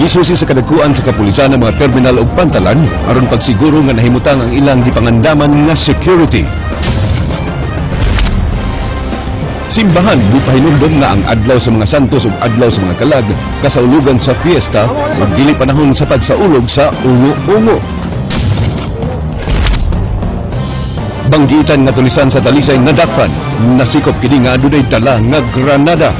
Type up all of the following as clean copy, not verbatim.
Gisusi sa kadagkuan sa kapulisan ng mga terminal ug pantalan aron pagsiguro nga nahimutang ang ilang gipangandaman nga security. Simbahan gipahinumdom nga ang adlaw sa mga santos ug adlaw sa mga kalag kasaulugan sa fiesta ug dili panahon sa pagsaulog sa ungo-ungo. Banggitan nga tulisan sa Talisay nga dakpan, nasikop kini nga adunay dala nga granada.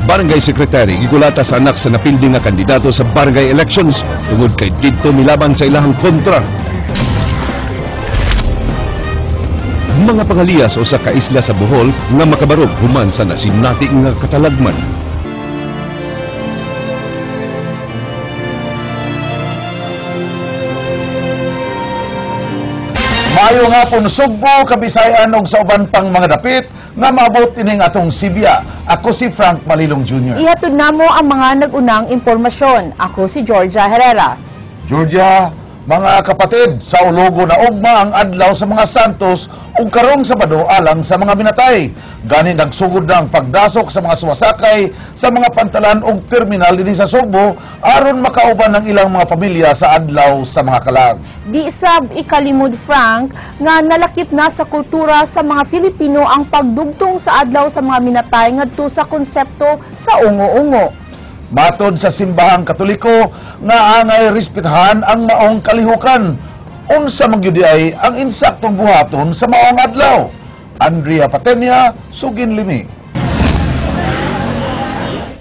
Barangay Secretary gigulata sa anak sa napildi nga kandidato sa barangay elections tungod kay didto milaban sa ilahang kontra. Mga pangaliyas o sa kaisla sa Bohol nga makabarog human sa nasinati nga katalagman. Maayo nga pon Sugbo, Kabisayan ug sa uban pang mga dapit nga maabot ining atong Sibya. Ako si Frank Malilong Jr. Ihatod namo ang mga nag-unang impormasyon. Ako si Georgia Herrera. Georgia, mga kapatid, sa ulogo na ugma ang adlaw sa mga santos ug karong Sabado alang sa mga binatay. Gani nagsugod ng pagdasok sa mga suwasakay sa mga pantalan ug terminal dinhi sa Sugbo aron makauban ng ilang mga pamilya sa adlaw sa mga kalag. Di sab ikalimod Frank nga nalakip na sa kultura sa mga Filipino ang pagdugtong sa adlaw sa mga minatay ngadto sa konsepto sa ungo-ungo. Matod sa simbahang Katoliko nga angay respetahan ang maong kalihukan. Unsa man gyud ay ang insaktong buhaton sa maong adlaw. Andrea Patenia, Sugin Limi.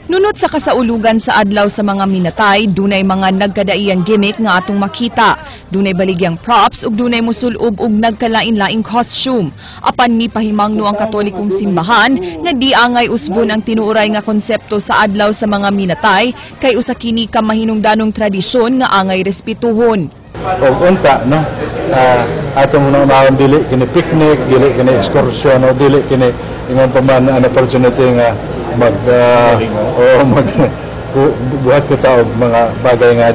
Nunot sa kasaulugan sa adlaw sa mga minatay, dunay mga nagkadaiyang gimmick nga atong makita. Dunay baligyang props ug dunay musulob ug nagkalain-laing costume. Apan mipahimangno ang Katolikong simbahan nga di angay usbon ang tinuoray nga konsepto sa adlaw sa mga minatay kay usa kini ka mahinungdanong tradisyon nga angay respetuhon. Og unta no atong unang dili kini picnic, dili kini excursion o dili kini ingon pa man an opportunity nga buhat ko taog mga bagay nga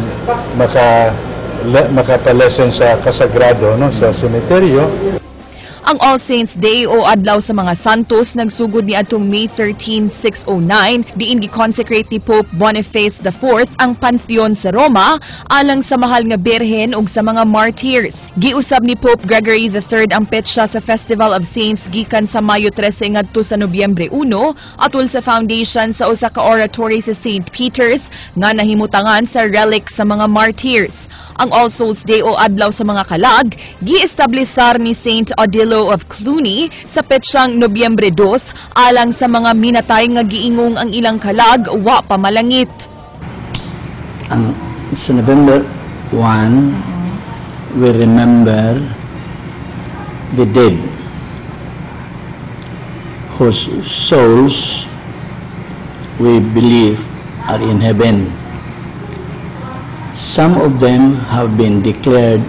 makapalesen sa kasagrado no sa semeteryo. Ang All Saints Day o Adlaw sa mga Santos nagsugod ni atong May 13, 609 diin gi-consecrate ni Pope Boniface IV ang Pantheon sa Roma alang sa mahal nga berhen ug sa mga martyrs. Giusab ni Pope Gregory III ang petsa sa Festival of Saints gikan sa Mayo 13 ngadto sa Nobyembre 1 atol sa foundation sa usa ka oratory sa St. Peter's nga nahimutangan sa relic sa mga martyrs. Ang All Souls Day o Adlaw sa mga Kalag gi-establisar ni Saint Odilo of Cluny sa petsyang Nobyembre 2 alang sa mga minatay nga giingong ang ilang kalag wa pa malangit. Ang sa November 1 we remember the dead whose souls we believe are in heaven. Some of them have been declared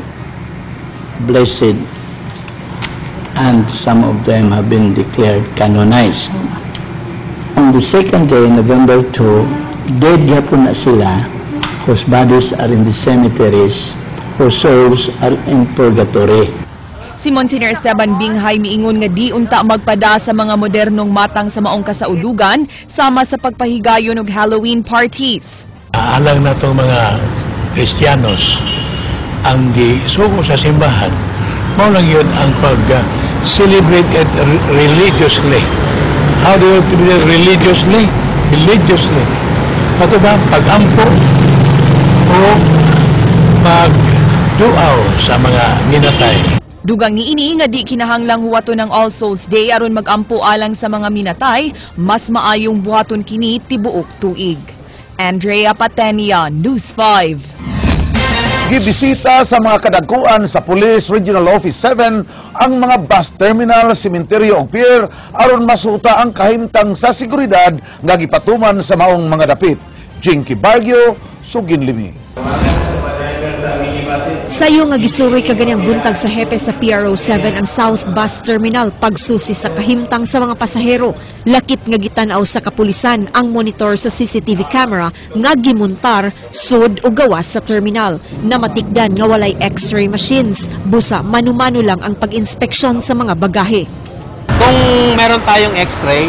blessed and some of them have been declared canonized. On the second day, November 2, dead yapon na sila whose bodies are in the cemeteries, whose souls are in purgatory. Si Monsignor Esteban Binghay miingon nga di unta magpada sa mga modernong matang sa maong kasaulugan sama sa pagpahigayon og Halloween parties. Alang na itong mga Kristiyanos ang gisugo sa simbahan, mao lang yun ang pag-celebrate it religiously. How do you do it religiously? Religiously. Ito ba? Pag-ampo o pag-duaw sa mga minatay. Dugang niini nga di kinahanglang huwaton ng All Souls Day aron mag-ampo alang sa mga minatay, mas maayong buhaton kini tibuok tuig. Andrea Patenia, News 5. Gibisita sa mga kadagkuan sa Police Regional Office 7 ang mga bus terminal, sementeryo ug pier aron masuta ang kahimtang sa seguridad nga gipatuman sa maong mga dapit. Jinky Baguio, Sugin Limi. Sayo nga gisuroy kaganyang buntag sa hepe sa PRO7 ang South Bus Terminal pagsusi sa kahimtang sa mga pasahero. Lakip nga gitanaw sa kapulisan ang monitor sa CCTV camera nga gimuntar sud o gawas sa terminal. Namatikdan nga walay X-ray machines. Busa manu-mano lang ang pag-inspeksyon sa mga bagahe. Kung meron tayong X-ray,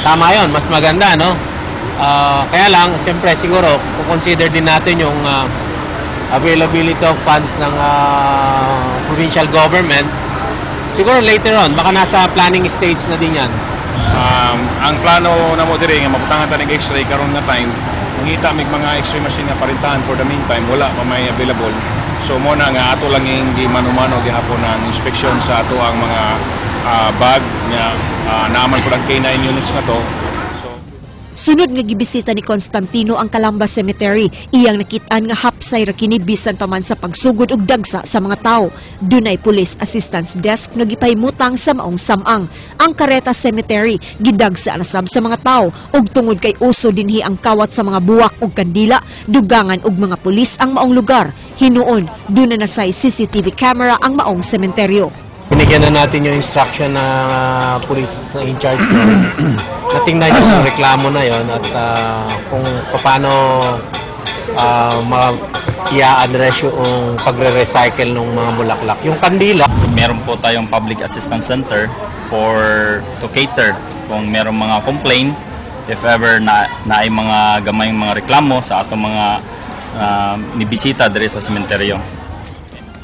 tama yon, mas maganda, no? Kaya lang, siyempre siguro, consider din natin yung availability of funds ng provincial government. Siguro later on, baka nasa planning stage na din yan. Ang plano na mo dire nga mabutangan ta ning X-ray karon nga time, ngita mig mga X-ray machine nga parintahan for the meantime wala pa may available. So mo na nga ato lang hindi mano-mano gihapon ang inspeksyon sa ato ang mga bag nga naaman po ang K9 units na to. Sunod nga gibisita ni Constantino ang Calamba Cemetery, iyang nakitaan nga hapsay ra kini bisan pa man sa pagsugod og dagsa sa mga tawo. Dunay police assistance desk nga gipahimutang sa maong samang. Ang Careta Cemetery gidagsa na sab sa mga tawo ug tungod kay uso dinhi ang kawat sa mga buwak ug kandila, dugangan og mga pulis ang maong lugar. Hinuon, duna na say CCTV camera ang maong sementeryo. Binigyan na natin yung instruction na police in charge na natingnan yung reklamo na yon at kung paano i-address yung pagre-recycle ng mga bulaklak. Yung kandila. Meron po tayong public assistance center to cater kung meron mga complaint, if ever na ay mga gamayng mga reklamo sa atong mga nibisita diri sa sementeryo.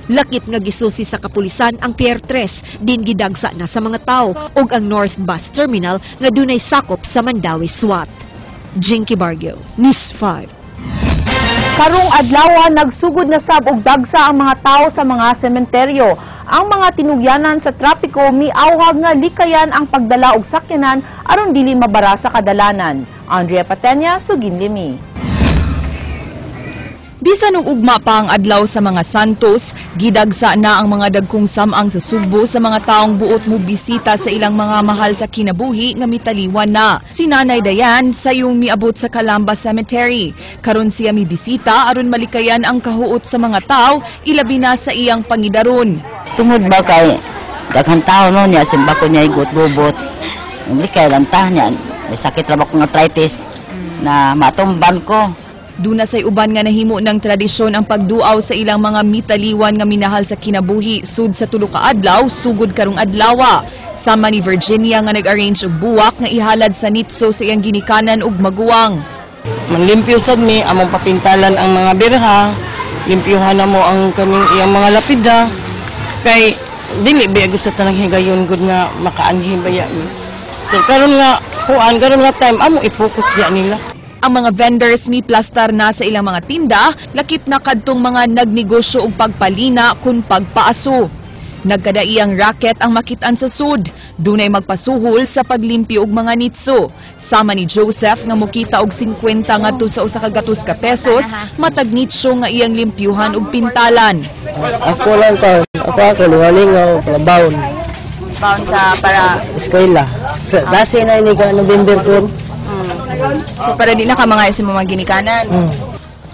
Lakip nga gisusi sa kapulisan ang Pier 3, din gidagsa na sa mga tao ug ang North Bus Terminal nga dunay sakop sa Mandawi SWAT. Jinky Bargio, News 5. Karong adlaw nagsugod na sab og dagsa ang mga tao sa mga sementeryo. Ang mga tinugyanan sa trapiko miawhag nga likayan ang pagdala og sakyanan aron dili mabara sa kadalanan. Andrea Patenya, Sugindimi. Bisan og ugma pa ang adlaw sa mga Santos, gidagsa na ang mga dagkong samang sa Subo sa mga taong buot mo bisita sa ilang mga mahal sa kinabuhi nga mitaliwan na. Si Nanay Dayan sayong miabot sa Calamba Cemetery. Karon siya mibisita aron malikayan ang kahuot sa mga tao, ilabi na sa iyang pangidaron. Tungod ba kay daghang tao no niya simba ko niya igot-gubot. Hindi kay lang ta niya. May sakit ra ba ko nga arthritis na matumban ko. Duna say uban nga nahimo ng tradisyon ang pagduaw sa ilang mga mitaliwan nga minahal sa kinabuhi sud sa tulo ka adlaw sugod karong adlawa. Sama ni Virginia nga nag-arrange og buwak nga ihalad sa nitso sa iyang ginikanan ug maguwang. Manlimpyo sad mi among papintalan ang mga birha, limpyuhan na mo ang kaning iyang mga lapida kay dili biagot sa tanang higayon gud nga makaanhi baya mi. So karon nga time amo i-focus diya nila. Ang mga vendors mi plastar na sa ilang mga tinda, lakip na kadtong mga nagnegosyo og pagpalina kun pagpaaso. Nagkadaiyang racket ang makitaan sa sud. Dunay magpasuhol sa paglimpyo og mga nitso. Sama ni Joseph nga mukita og 50 ngadto sa 1 ka gatos ka pesos, matag nitso nga iyang limpyuhan og pintalan. Ako lang to, ako lingaw, palabaon. Baon sa para eskwela. Base na ini ka November ko. So para di na ka mga isim mga ginikanan.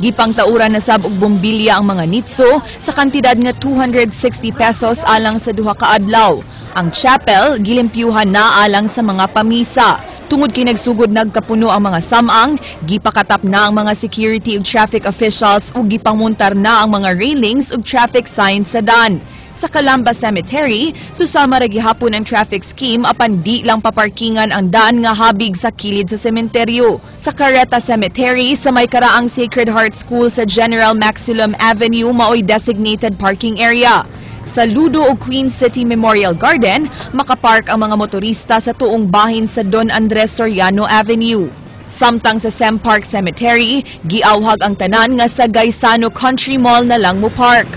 Gipang tauran na sab og bombilya ang mga nitso sa kantidad nga 260 pesos alang sa duha ka adlaw. Ang chapel gilimpyuhan na alang sa mga pamisa. Tungod kay nagsugod nagkapuno ang mga samang, gipakatap na ang mga security ug traffic officials ug gipangmuntar na ang mga railings ug traffic signs sa dan. Sa Calamba Cemetery, susama ra gihapon ang traffic scheme apan di lang paparkingan ang daan nga habig sa kilid sa sementeryo. Sa Careta Cemetery, sa may karaang Sacred Heart School sa General Maximum Avenue maoy designated parking area. Sa Ludo o Queen City Memorial Garden, makapark ang mga motorista sa tuong bahin sa Don Andres Soriano Avenue. Samtang sa Sem Park Cemetery, giawhag ang tanan nga sa Gaisano Country Mall na lang mo park.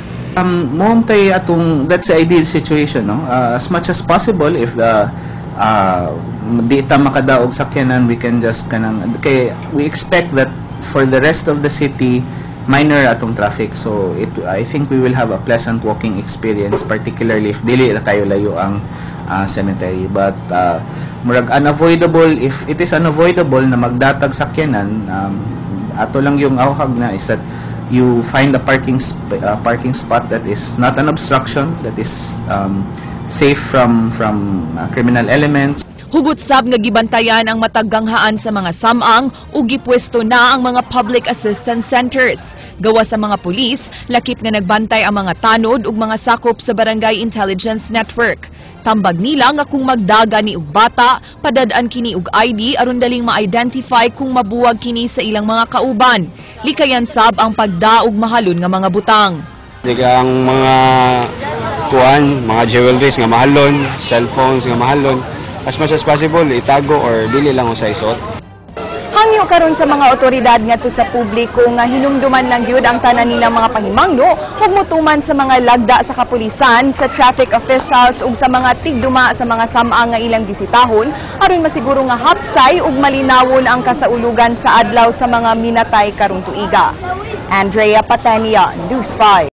Montay atong that's the ideal situation, no? As much as possible if the di ta makadaog sakyanan, we can just kay we expect that for the rest of the city minor atong traffic, so I think we will have a pleasant walking experience, particularly if dili ra kayo layo ang cemetery. But murag unavoidable, if it is unavoidable na magdatag sakyanan, ato lang yung awhag na is that you find a parking spot that is not an obstruction, that is safe from criminal elements. Hugot sab nga gibantayan ang mataganghaan sa mga samang ug gipwesto na ang mga public assistance centers. Gawa sa mga pulis, lakip nga nagbantay ang mga tanod ug mga sakop sa Barangay Intelligence Network. tambag nila nga kung magdaga ni ug bata, padadaan kini og ID aron daling ma-identify kung mabuwag kini sa ilang mga kauban. Likayan sab ang pagdaog mahalon nga mga butang. Ang mga mga jewelries nga mahalon, cellphones nga mahalon, as much as possible itago or dili lang sa isot. Hangyo karon sa mga otoridad ngadto sa publiko nga hinumduman lang gyud ang tanan nilang mga pahimangno ug mutuman sa mga lagda sa kapulisan, sa traffic officials ug sa mga tigduma sa mga samang nga ilang bisitahon aron masiguro nga hapsay ug malinawon ang kasaulugan sa adlaw sa mga minatay karong tuiga. Andrea Patania, News 5.